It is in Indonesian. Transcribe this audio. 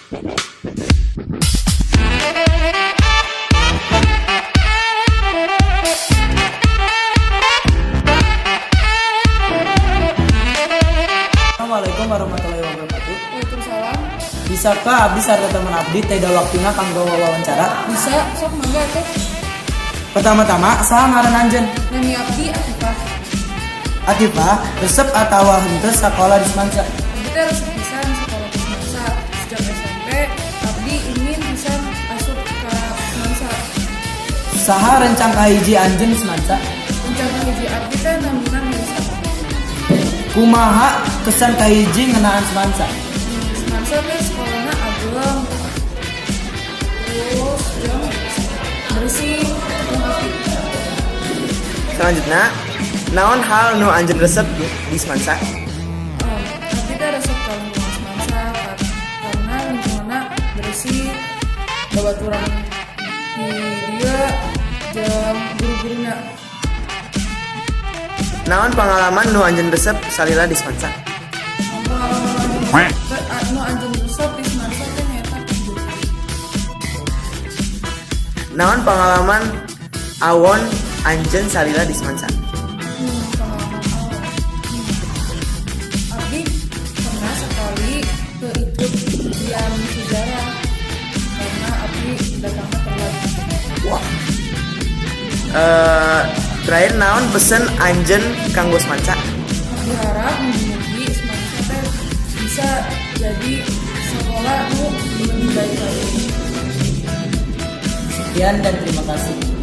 Assalamualaikum warahmatullahi wabarakatuh. Waalaikumsalam. Bisakah abdi sarta teman abdi teda waktuna kanggo wawancara? Bisa, sok mangga teh. Pertama-tama, saha ngaran anjeun? Nami abdi Atifah. Atifah, resep atawa henteu sakola di Semansa? Abdi teh resep pisan sekolah di Semansa. Sejak SMP, abdi ingin bisa asup ke Semansa. Saha rencang kahiji anjeun di Semansa? Rencana hiji abdi teh namina bisa. Kumaha kesan kahiji ngeunaan Semansa? Semansa teh sekolahna ageng. Terus jeung bersih jeung api. Selanjutnya, naon hal nu anjeun resep di Semansa? Abdi teh resep kalau di Semansa karena lingkunganna bersih, babaturan di dia jeung guru-guruna. Naon pengalaman nu anjeun resep salila di Semansa? Nu anjeun resep di Semansa teh nyaeta hidup. Naon pengalaman awon anjeun salila di Semansa? Pengalaman awal. Abdi pernah sekali ke ikut ujian sejarah karena abdi datangnya telat. Terakhir naon pesen anjeun kanggo Semansa? Abdi harap mugi-mugi Semansa teh bisa jadi sekolah nu lebih baik lagi. Sekian dan terima kasih.